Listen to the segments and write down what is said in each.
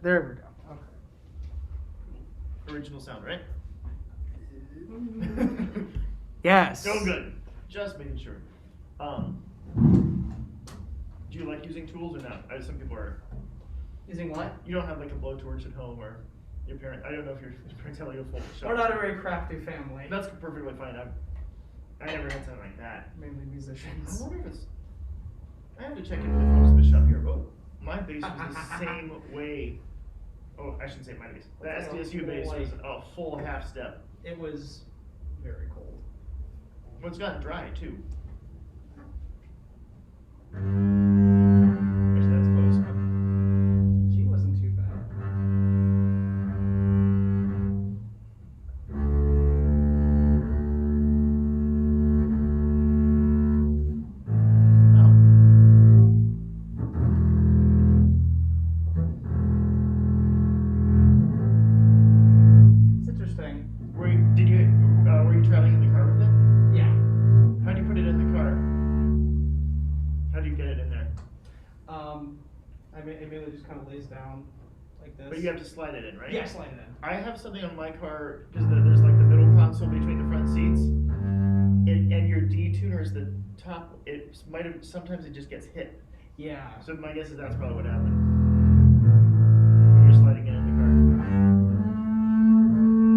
There we go. Okay. Original sound, right? Yes. So good. Just making sure. Do you like using tools or not? Some people are. Using what? You don't have like a blowtorch at home, or your parent. I don't know if your parents have like a full shop. We're not a very crafty family. That's perfectly fine. I never had something like that. Mainly musicians. I wonder if it's. I have to check in with the folks at the shop here. Oh, my bass was the same way. Oh, I shouldn't say my bass. The SDSU bass was a full half step. It was very cold. Well, it's gotten dry too. Actually, that's close. Huh? G wasn't too bad. It's interesting. Were you traveling in the car with it? Yeah. How do you put it in the car? How do you get it in there? It mainly just kind of lays down like this. But you have to slide it in, right? Yeah, slide it in. I have something on my car because there's like the middle console between the front seats, and your D tuner is the top. It might have sometimes it just gets hit. Yeah. So my guess is that's probably what happened. When you're sliding it in the car.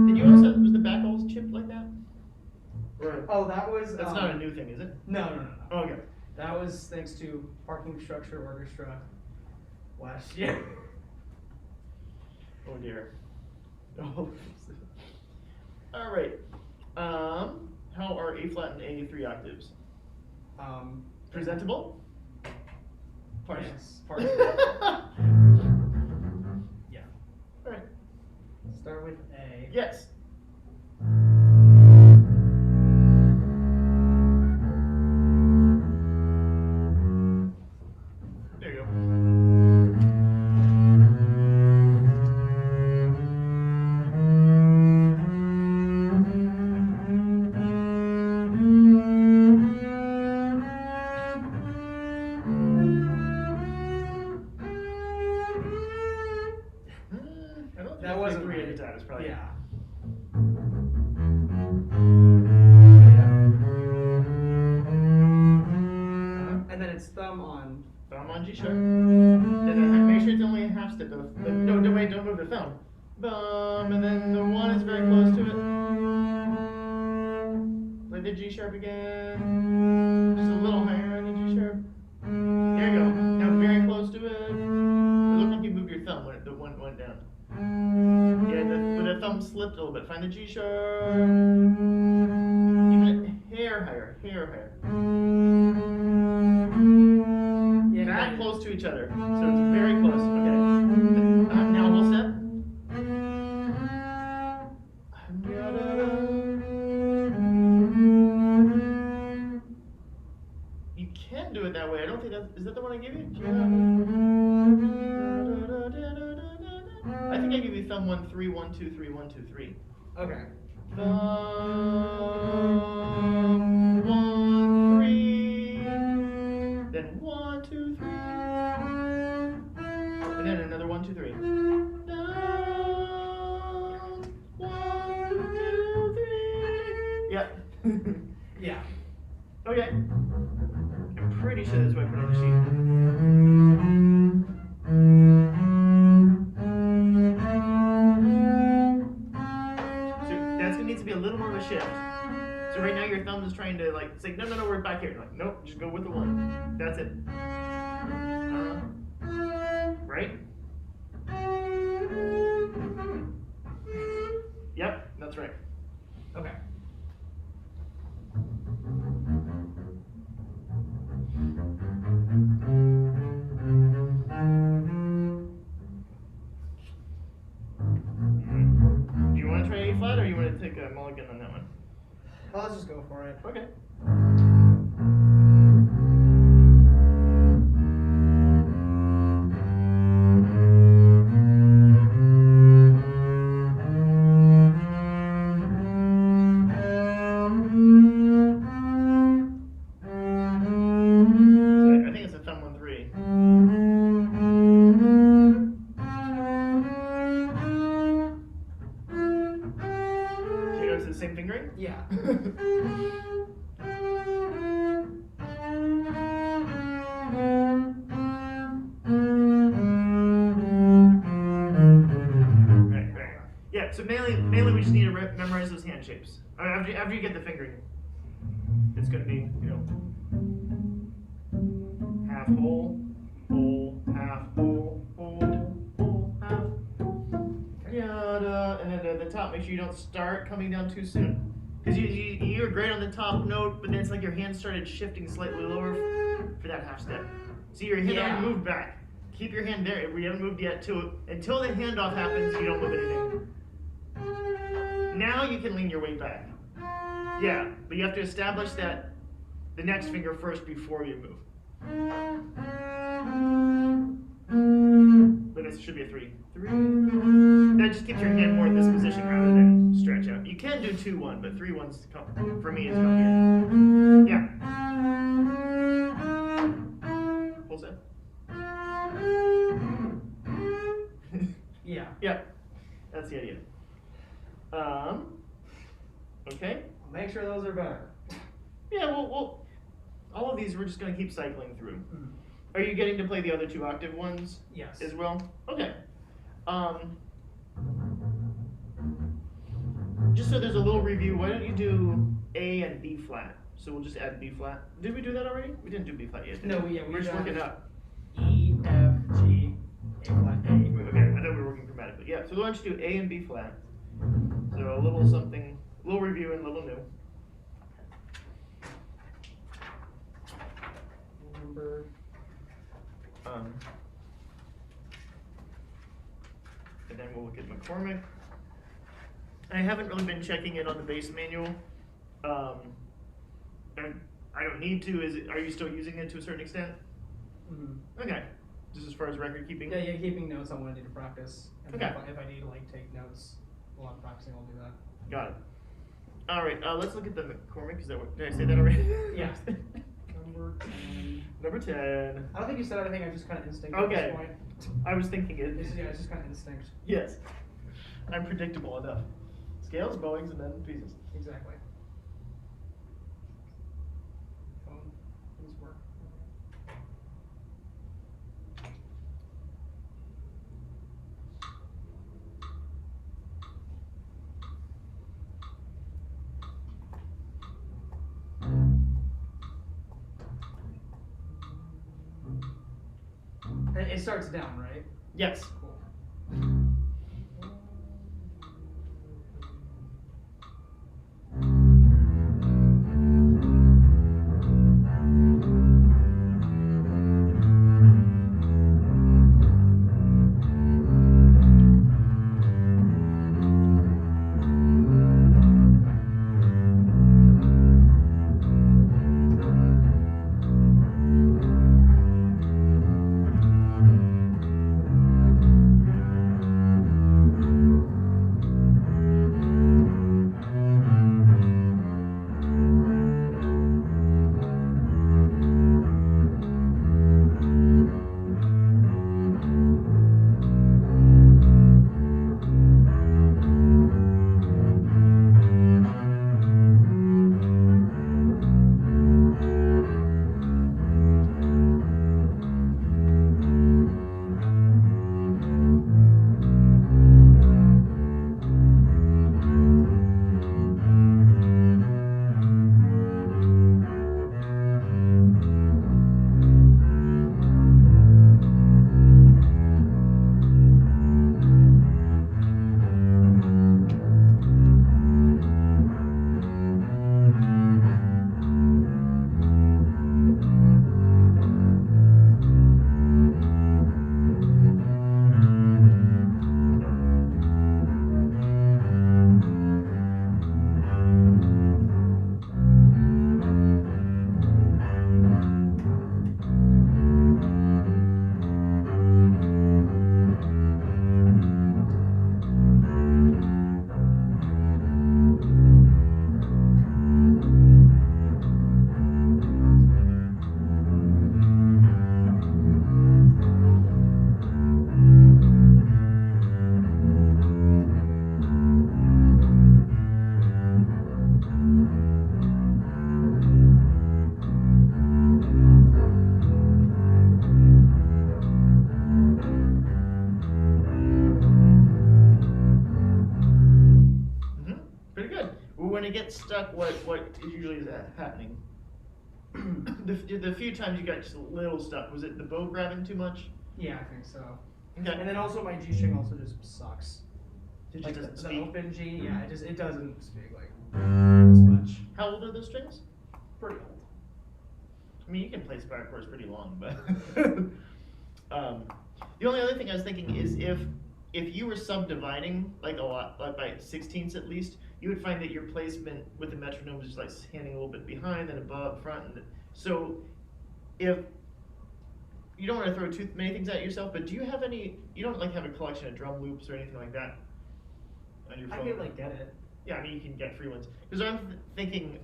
Did you also was the back always chipped like that? Or Oh, that was. that's not a new thing, is it? No. Oh, okay. That was thanks to Parking Structure Orchestra last year. Oh dear. Oh. All right. How are A flat and A 3 octaves? Presentable? Partial. Yes, partial. Yeah. All right. Start with A. Yes. There you go. I don't think That wasn't three right. at a time. It's probably Yeah. And then it's thumb on. Thumb on G sharp. Then make sure it's only a half step. No, wait, don't move the thumb. Bum, and then the one is very close to it. Play the G sharp again. Just a little higher on the G sharp. There you go. Now very close to it. It looked like you moved your thumb when the one went down. Yeah, when the thumb slipped a little bit. Find the G sharp. Even a hair higher. Yeah, That close to each other. So it's very close. Okay. Now a whole step. You can do it that way. I don't think is that the one I gave you? I think I gave you thumb 1 3 1 2 3 1 2 3. Okay. Thumb 1 3. Then 1 2 3. And then another 1 2 3. Thumb 1 2 3. Yep. Yeah. Okay. I'm pretty sure that's what I put on the sheet. So that's gonna need to be a little more of a shift. So right now your thumb is trying to like say, no, we're back here. Like, nope, just go with the one. That's it. Right? Yep, that's right. Okay. Do you want to try A flat or you want to take a mulligan on that one? Well, let's just go for it. Okay. So I think it's a thumb 1 3. Yeah. Right. Yeah, so mainly we just need to memorize those hand shapes. After you get the fingering, it's going to be, half whole, half whole, half. Yada. And then the top, make sure you don't start coming down too soon. Because you're great on the top note, but then it's like your hand started shifting slightly lower for that half step. So your hand already moved back. Keep your hand there. We haven't moved yet. Until the handoff happens, you don't move anything. Now you can lean your weight back. Yeah, but you have to establish that the next finger first before you move. But it should be a 3. 3. That just keeps your hand more in this position rather than stretch out. You can do 2-1, but 3-1's for me is comfier. Yeah. Full set. Yeah. Yeah. That's the idea. Okay. Make sure those are better. Yeah, well, all of these we're just going to keep cycling through. Mm-hmm. Are you getting to play the other 2 octave ones? Yes. As well? Okay. Just so there's a little review, why don't you do A and B flat? So we'll just add B flat. Did we do that already? We didn't do B flat yet. No, we we're just working up. E, F, G, A flat, A. Okay, I thought we were working chromatically. Yeah, so why don't you do A and B flat? So a little something, a little review and a little new. Number. And then we'll look at McCormick. I haven't really been checking it on the base manual. And I don't need to. Are you still using it to a certain extent? Mm-hmm. Okay. Just as far as record keeping? Yeah, keeping notes on what I need to practice. And Okay. If I need to take notes while I'm practicing, I'll do that. Got it. All right. Let's look at the McCormick. Did I say that already? Yeah. Number 10. Number 10. I don't think you said anything. I just kind of instinct Okay. at this point. I was thinking it. It's just kind of instinct. Yes. I'm predictable enough. Scales, bowings, and then pieces. Exactly. Phone. These work. It starts down, right? Yes. Cool. get stuck, what usually is happening? the few times you got just a little stuck, was it the bow grabbing too much? Yeah, I think so. Okay. And then also my G string also just sucks. It Like just doesn't the speak. open G, yeah, it doesn't speak like as much. How old are those strings? Pretty old. I mean, you can play spiral chords pretty long, but the only other thing I was thinking is if you were subdividing like a lot, like by 16ths at least, you would find that your placement with the metronome is just like standing a little bit behind, then above, front, and so if you don't want to throw too many things at yourself, but do you have any? You don't like have a collection of drum loops or anything like that on your phone? I could like get it. Yeah, I mean you can get free ones because I'm thinking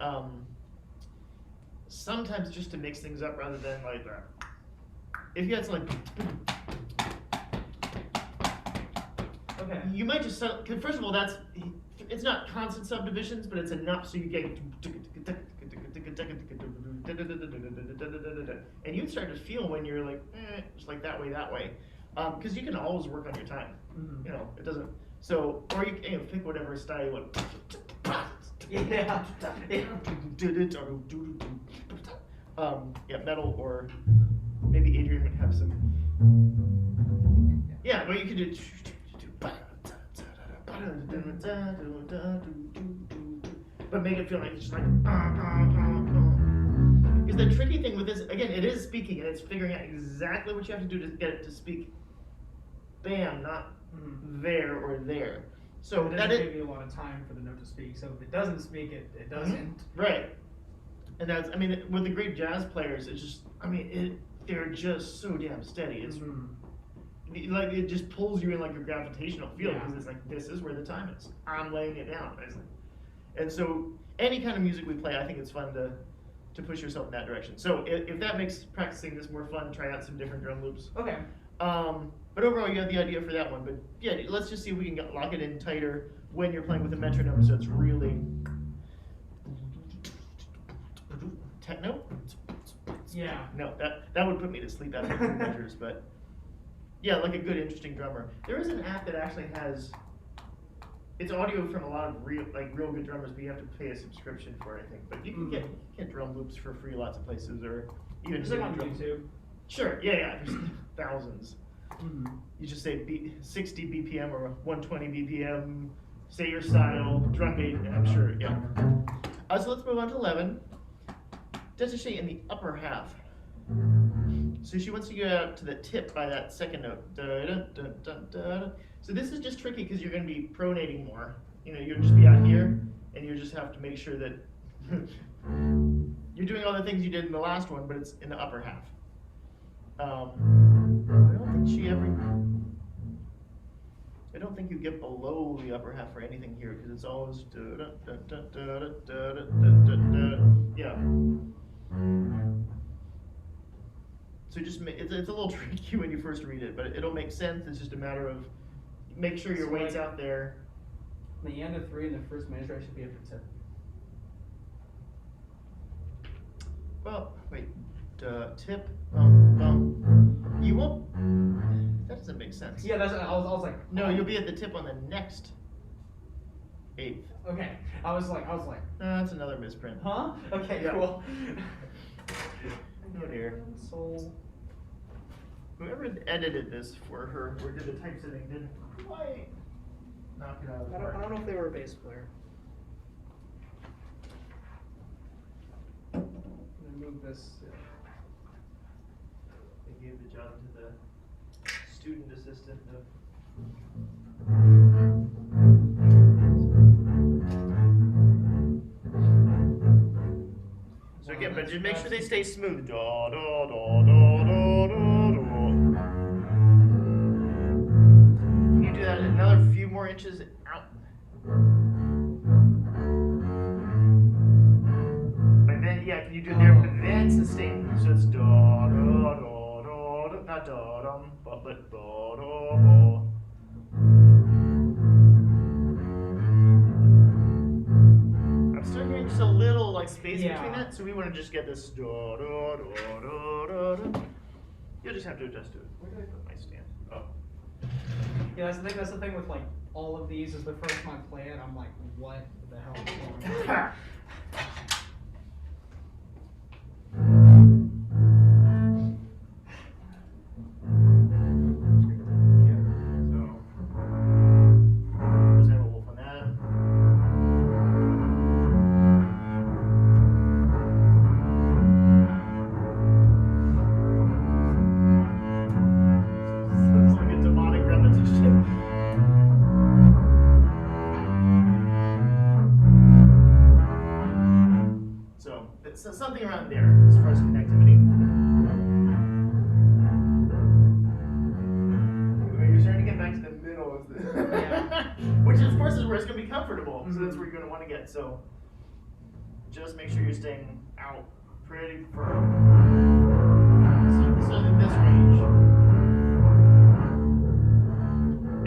sometimes just to mix things up rather than like if you had to like. Okay. You might just cause first of all it's not constant subdivisions, but it's enough so you get and you start to feel when you're like just like that way because you can always work on your time. Mm-hmm. You know it doesn't so or you pick whatever style you want. Yeah. Yeah, metal or maybe Adrian would have some. Yeah, but you could do. But make it feel like it's just like. Because the tricky thing with this, again, it is speaking and it's figuring out exactly what you have to do to get it to speak. Bam, not there or there. So it doesn't give you a lot of time for the note to speak. So if it doesn't speak, it doesn't. Right. And that's, I mean, with the great jazz players, it's just, I mean, they're just so damn steady. It's like it just pulls you in like your gravitational field because it's like this is where the time is. I'm laying it down. And so any kind of music we play, I think it's fun to push yourself in that direction. So if that makes practicing this more fun, try out some different drum loops. Okay. But overall, you have the idea for that one. But yeah, let's just see if we can lock it in tighter when you're playing with a metronome, so it's really techno. Yeah. No, that would put me to sleep after 3 measures, but yeah, like a good, interesting drummer. There is an app that actually has. It's audio from a lot of real good drummers, but you have to pay a subscription for it, I think. But you can get drum loops for free lots of places, or even just like on YouTube. Sure, yeah, there's thousands. You just say 60 BPM or 120 BPM, say your style, drum beat, and I'm sure, yeah. So let's move on to 11. Does she in the upper half? So she wants to go out to the tip by that second note. So this is just tricky because you're going to be pronating more. You know, you'll just be out here, and you just have to make sure that you're doing all the things you did in the last one, but it's in the upper half. I don't think you get below the upper half for anything here because it's always yeah. So just it's a little tricky when you first read it, but it'll make sense. It's just a matter of make sure your weight's out there. The end of 3 in the first measure, I should be at the tip. Well, wait, tip, you won't. That doesn't make sense. Yeah, I was like. No, you'll be at the tip on the next 8th. Okay, I was like. That's another misprint. Huh? Okay, Yeah. cool. Oh dear. Whoever edited this for her or did the typesetting didn't quite knock it out of the park. I don't know if they were a bass player. I'm gonna move this. They gave the job to the student assistant. So again, but just make sure they stay smooth. Da, da, da, da, da, da, da. Can you do that another few more inches out? But then, yeah, can you do it there, but then sustain. So it's da, da, da, da, da, not da, dum, but da, da, da. I'm still hearing just a little like space between that, so we want to just get this da, da, da, da, da, da. You'll just have to adjust to it. Where did I put my stand? Oh. Yeah, that's the thing with like all of these is the first time I play it, I'm like, what the hell is going on? So something around there as far as connectivity. You're starting to get back to the middle of the Yeah. which of course is where it's going to be comfortable. So that's where you're going to want to get. So just make sure you're staying out pretty firm. So in this range.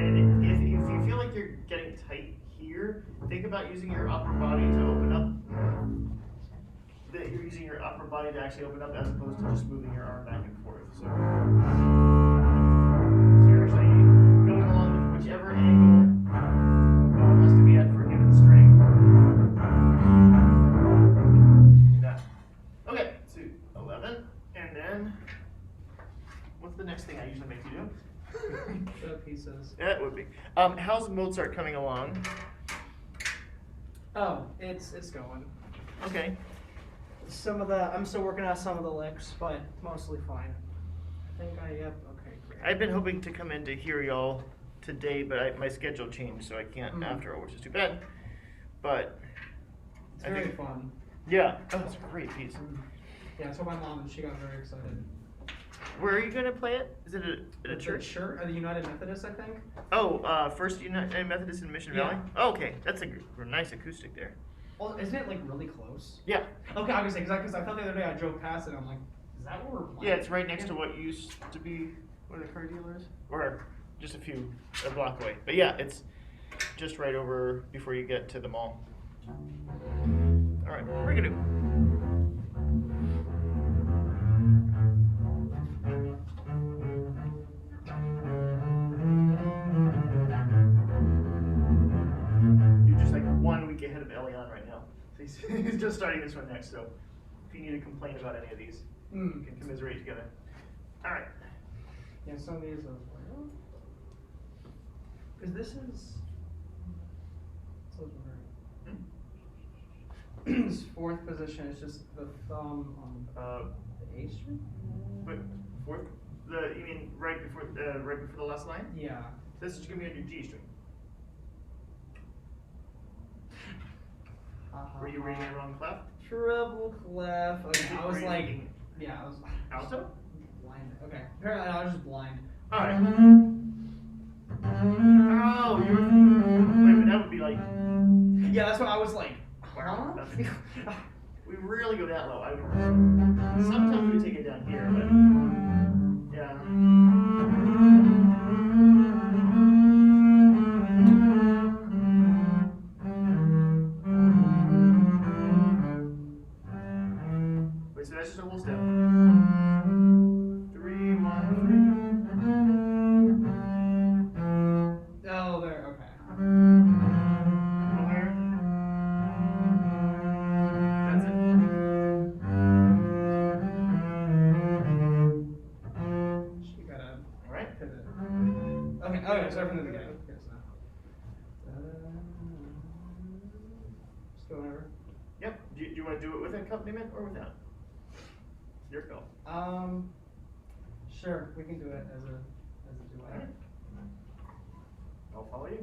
And if you feel like you're getting tight here, think about using your upper body to open up. That you're using your upper body to actually open up as opposed to just moving your arm back and forth. So you're actually going along with whichever angle it has to be at for a given string. Do that. Okay, so 11, and then what's the next thing I usually make you do? The pieces. That would be. How's Mozart coming along? Oh, it's going. Okay. I'm still working on some of the licks, but mostly fine. Okay, great. I've been hoping to come in to hear y'all today, but my schedule changed, so I can't after all, which is too bad. But it's very fun. Yeah. Oh, it's a great piece. Yeah, I told my mom and she got very excited. Where are you going to play it? Is it at a church? Sure, at the United Methodist, I think. Oh, First United Methodist in Mission Valley? Oh, okay, that's a nice acoustic there. Well, isn't it like really close? Yeah. Okay, I was gonna say, because I thought the other day I drove past it and I'm like, is that where we're playing? Yeah, it's right next to what used to be where the car dealer is. Or just a block away. But yeah, it's just right over before you get to the mall. Alright, Rigadoo. You're just like 1 week ahead of Elion right now. He's just starting this one next, so if you need to complain about any of these, we can commiserate together. Alright. Yeah, some of these are like, oh. Because this is. This fourth position is just the thumb on the A string? Wait, fourth? You mean right before the last line? Yeah. This is going to be on your G string. Were you reading the wrong clef? Treble clef. Okay, I was like, yeah, I was. Alto? Blind. Okay. Apparently, I was just blind. Alright. Oh, wait, but that would be like. Yeah, that's what I was like. Wow. We rarely go that low. Sometimes we take it down here, but yeah. Wait, so that's just a whole step. 3, 1, 3. Oh, there. Okay. Okay, start from the beginning. Just go whenever. Yep. Do you want to do it with accompaniment or without? Your call. Sure. We can do it as a duet. Right. I'll follow you.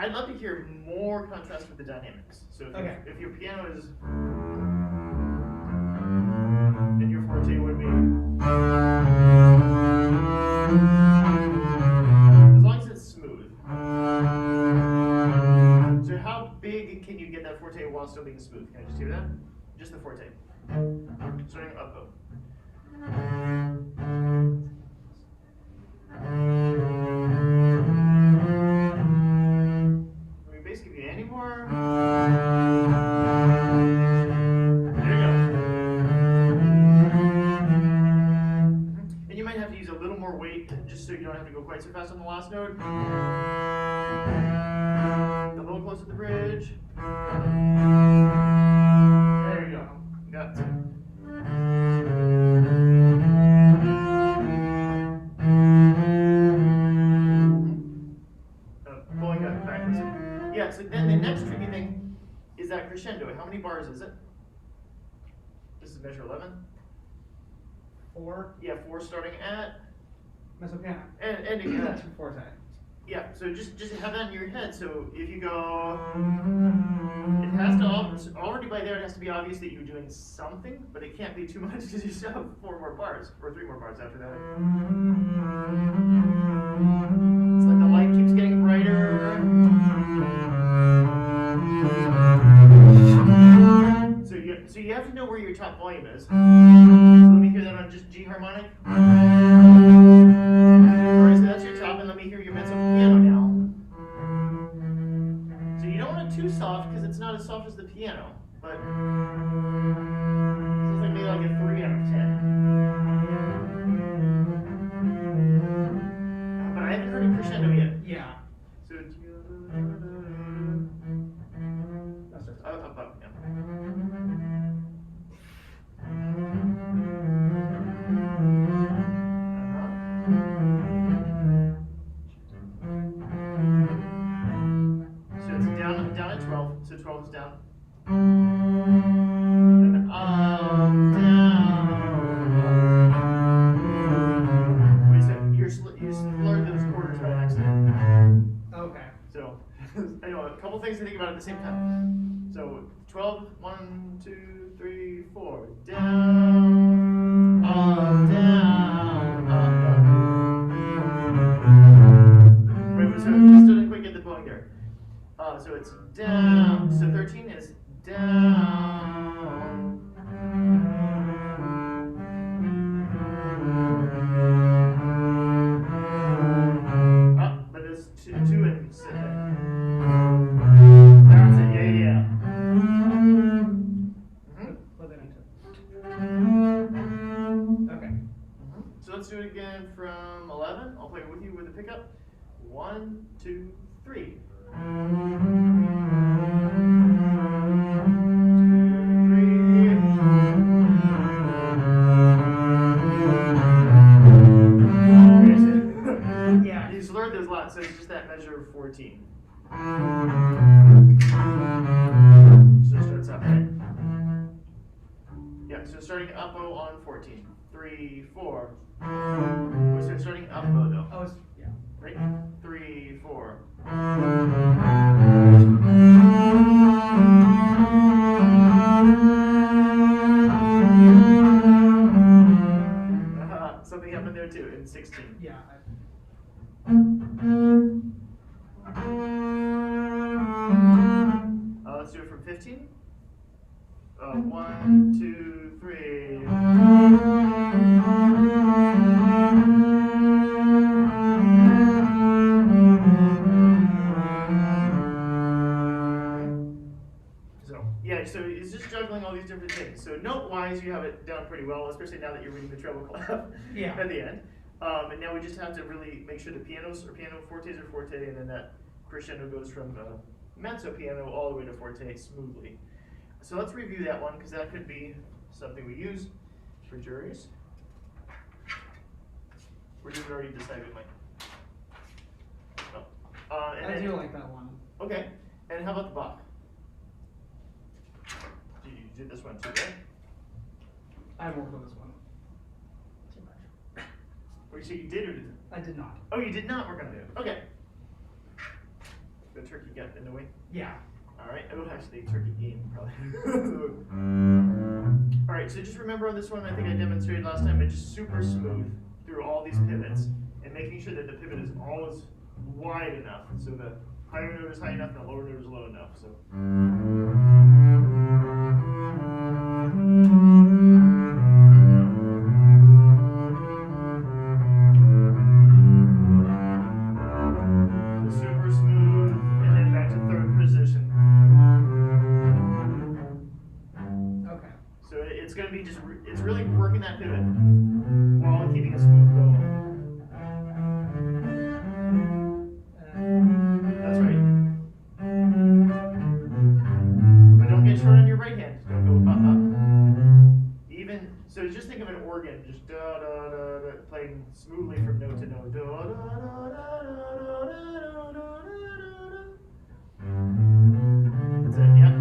I'd love to hear more contrast with the dynamics. So if your piano is, and your forte would be, as long as it's smooth. So how big can you get that forte while still being smooth? Can I just hear that? Just the forte. Starting up bow. Let me bass give you any more. There you go. And you might have to use a little more weight just so you don't have to go quite so fast on the last note. A little close to the bridge. There you go. Got it. Blowing up practice. Yeah, so then the next tricky thing is that crescendo. How many bars is it? This is measure 11. 4. Yeah, 4 starting at. Mezzo piano. And ending at. Forte. Yeah, so just have that in your head. So if you go, it has to already by there it has to be obvious that you're doing something, but it can't be too much because you still have 4 more bars or 3 more bars after that. It's like the light keeps getting brighter. So you have to know where your top volume is. So let me hear that on just G harmonic. Alright, so that's your top, and let me hear your mezzo piano now. So you don't want it too soft because it's not as soft as the piano, but this is like maybe like a 3 out of 10. But I haven't heard a crescendo yet. Yeah. So That's it. up, yeah. So it's down at 12. So 12 is down. And up, down. Wait a second. You slurred those quarters by accident. Okay. So I know a couple things to think about at the same time. So 12, 1, 2, 3, 4. Down, up, down, up. Wait, so you still didn't quite get the bowing there. So it's down. So 13 is down. Up, but it's 2 and sit there. That's it. Yeah. Put that into. Okay. So let's do it again from 11. I'll play it with you with the pickup. 1, 2, 3. 2, 3. Yeah. You slurred those lots, so it's just that measure of 14. So it starts up, right? Yeah, so starting up bow on 14. 3, 4. So it's starting up bow though. Oh, yeah. Right? 3, 4. Something happened there too in 16. Yeah. Let's do it from 15. 1, 2, 3. So it's just juggling all these different things. So note-wise, you have it down pretty well, especially now that you're reading the treble clef at the end. And now we just have to really make sure the pianos or piano fortes are forte, and then that crescendo goes from mezzo piano all the way to forte smoothly. So let's review that one, because that could be something we use for juries. Or did we already decide we might? Oh. And I do like that one. Okay. And how about the Bach? You did this one too, right? I haven't worked on this one too much. Or you say you did or didn't? I did not. Oh, you did not work on it. Okay. the turkey got in the way? Yeah. Alright, I would actually turkey game probably. Alright, so just remember on this one, I think I demonstrated last time, it's just super smooth through all these pivots and making sure that the pivot is always wide enough. So the higher note is high enough and the lower note is low enough. So super smooth, and then back to third position. Okay. So it's going to be just, it's really working that pivot while keeping a smooth go. That's right. But don't get short on your right hand. Don't go up. Even, so just think of an organ, just da da da da, playing smoothly from note to note. Da da da da da da da da da. That's it, yep.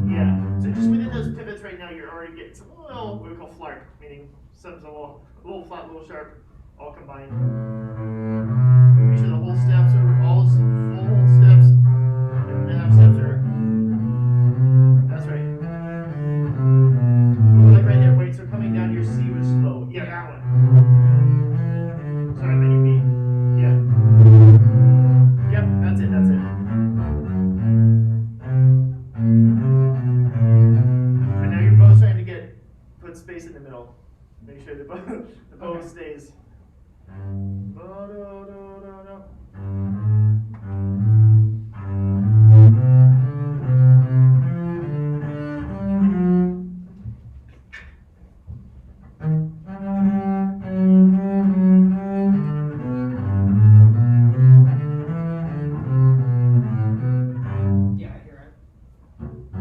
Yeah, so just within those pivots right now, you're already getting some little, what we call flark, meaning some's a little flat, a little sharp, all combined. Make sure the whole steps are all full steps, and the half steps are, that's right. Like right there, wait, so coming down, your C was slow. Yeah, that one. Sorry, mini B. Yeah. Yep, that's it, that's it. And now your bow's trying to put space in the middle. Make sure the bow stays. Yeah, I hear it.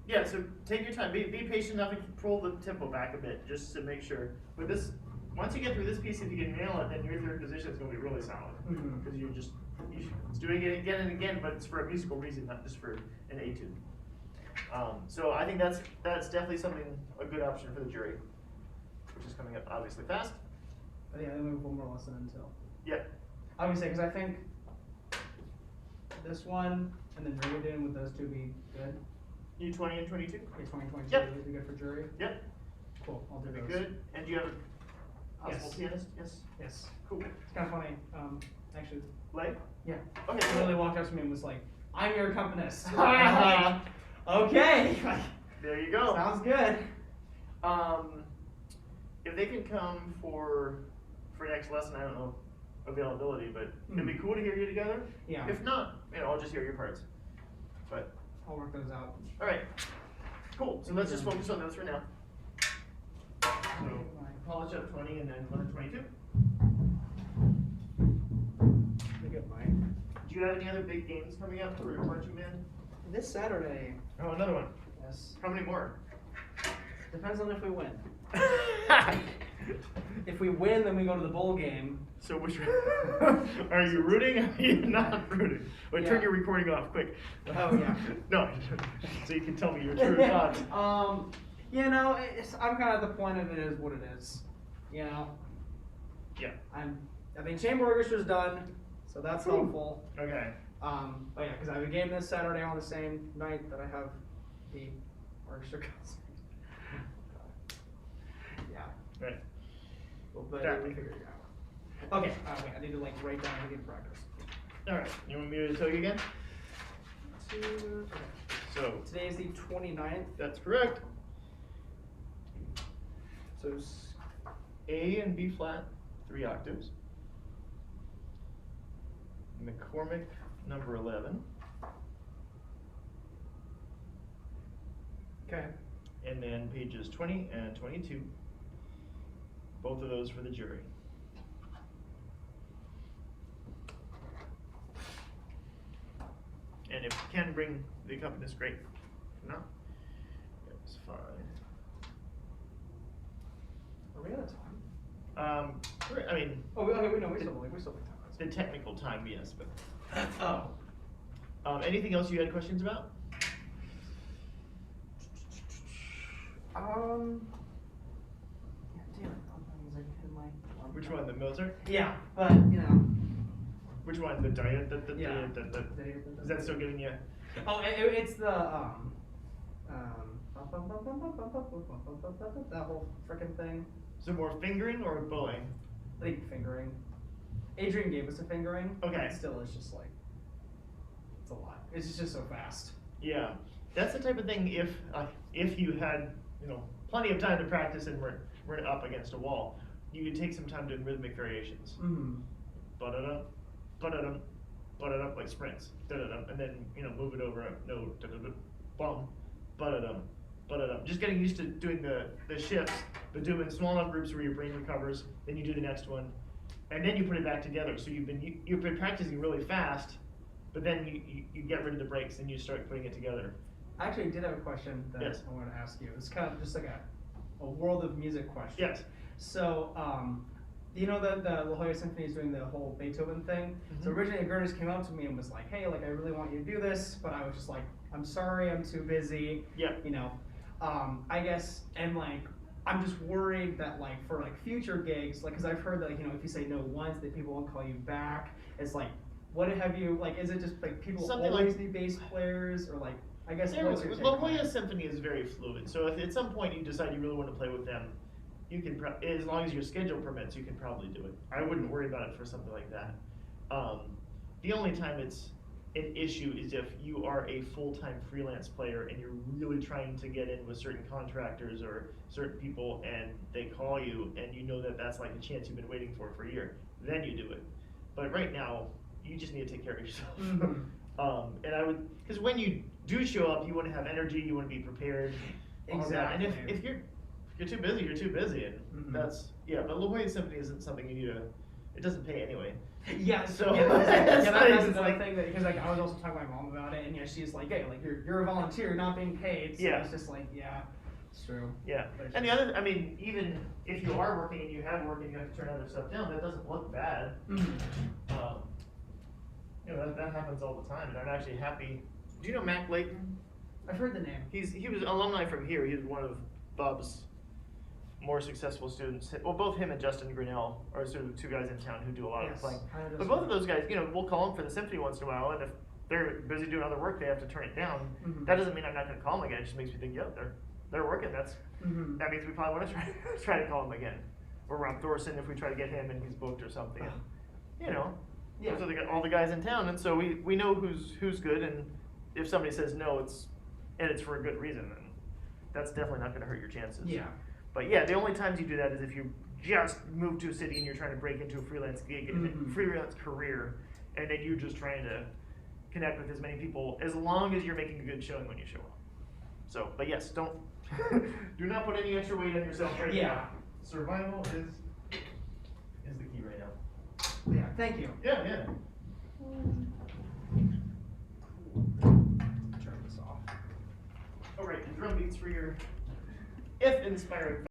Yeah, so take your time. Be patient enough and pull the tempo back a bit just to make sure. But this, once you get through this piece, if you can nail it, then your third position is going to be really solid. Because it's doing it again and again, but it's for a musical reason, not just for an etude. So I think that's definitely a good option for the jury, which is coming up obviously fast. But yeah, then we have one more lesson until. Yep. I would say, because I think this one and then Reardon with those two be good. You 20 and 22? Okay, 20, 22 Yep. would be good for jury. Yep. Cool, I'll do That'd those. be good. And do you have a possible Yes. pianist? Yes. Yes. Cool. It's kind of funny. Actually, Leg? yeah. Okay. He literally walked up to me and was like, "I'm your accompanist." And I'm like, okay. There you go. Sounds good. If they can come for next lesson, I don't know availability, but it'd be cool to hear you together. Yeah. If not, I'll just hear your parts. But I'll work those out. all right, cool. So let's just focus on those for now. So polish up 20 and then learn 22. Good, Mike. Do you have any other big games coming up for your marching band? This Saturday. Oh, another one. Yes. How many more? Depends on if we win. If we win, then we go to the bowl game. So which are you rooting or are you not rooting? Wait, turn Yeah. your recording off, quick. Oh, yeah. No, so you can tell me your true thoughts. I'm kind of at the point of it is what it is. Yeah. I think chamber orchestra's done, so that's helpful. Okay. But yeah, because I have a game this Saturday on the same night that I have the orchestra concert. Yeah. Right. Well, but That- we figured it out. Okay. Wait, I need to write down again practice. All right. You want me to tell you again? Okay. So Today is the 29th. that's correct. So A and B flat, 3 octaves. McCormick number 11. Okay. And then pages 20 and 22. Both of those for the jury. And if you can bring the accompanist, great. If not, it's fine. Are we out of time? I mean, Oh, okay, we still have time. the technical time, yes, but. Oh. Anything else you had questions about? Yeah, damn it. I was like, in my. Which one, the Mozart? Yeah, but you know. Which one, the diet? Yeah. Is that still giving you? Oh, it's the that whole frickin' thing. So more fingering or bowing? I think fingering. Adrian gave us a fingering. Okay. But still, it's just like it's a lot. It's just so fast. Yeah, that's the type of thing. If you had plenty of time to practice and we're up against a wall, you could take some time doing rhythmic variations. Mm-hmm. Ba-da-dum, ba-da-dum, ba-da-dum, like sprints. Da-da-dum, and then move it over a note. Da-da-dum, bum, ba-da-dum, ba-da-dum. Just getting used to doing the shifts, but doing small enough groups where your brain recovers. Then you do the next one, and then you put it back together. So you've been practicing really fast, but then you get rid of the breaks and you start putting it together. I actually did have a question that Yes. I wanted to ask you. It's kind of just like a world of music question. Yes. So, you know that the La Jolla Symphony is doing the whole Beethoven thing? So Mhm. originally Gertis came up to me and was like, hey, like I really want you to do this, but I was just like, I'm sorry, I'm too busy. Yeah. I guess, and like, I'm just worried that like for like future gigs, like, cause I've heard that like, if you say no once, that people won't call you back. It's like, what have you, like, is it just like people Something always like- need bass players, or like, I guess There what's we your go. take La on Jolla it? Symphony is very fluid, so if at some point you decide you really want to play with them, you can, as long as your schedule permits, you can probably do it. I wouldn't worry about it for something like that. The only time it's an issue is if you are a full-time freelance player and you're really trying to get in with certain contractors or certain people and they call you and you know that that's like a chance you've been waiting for a year, then you do it. But right now, you just need to take care of yourself. Mhm. And I would, because when you do show up, you want to have energy, you want to be prepared. All that. And Exactly. if you're too busy, you're too busy, and Mhm. that's But La Jolla Symphony isn't something you need to. It doesn't pay anyway. Yeah, So- yeah, that's it's another like- thing that, because like I was also talking to my mom about it, and she's like, hey, like you're a volunteer, you're not being paid. So Yeah. it's just like, yeah, it's true. Yeah, But it's and the just- other, I mean, even if you are working and you have work and you have to turn other stuff down, that doesn't look bad. Mhm. That happens all the time, and I'm actually happy. Do you know Mac Layton? I've heard the name. He was alumni from here. He was one of Bob's more successful students. Well, both him and Justin Grinnell are sort of the two guys in town who do a lot of Yes, playing. I know But those both of guys. those guys, we'll call them for the symphony once in a while, and if they're busy doing other work, they have to turn it down. Mhm. That doesn't mean I'm not going to call them again. It just makes me think, they're working. Mhm. That means we probably want to try to call them again. Or Rob Thorson if we try to get him and he's booked or something. Yeah. Those are all the guys in town, and so we know who's good, and if somebody says no, it's for a good reason, then that's definitely not going to hurt your chances. Yeah. But yeah, the only times you do that is if you just moved to a city and you're trying to break into a freelance gig and Mhm. freelance career, and then you're just trying to connect with as many people, as long as you're making a good showing when you show up. So, but yes, don't do not put any extra weight on yourself right Yeah. now. Survival is the key right now. Yeah. Thank you. Yeah. Turn this off. All right, the drum beats for your if inspired.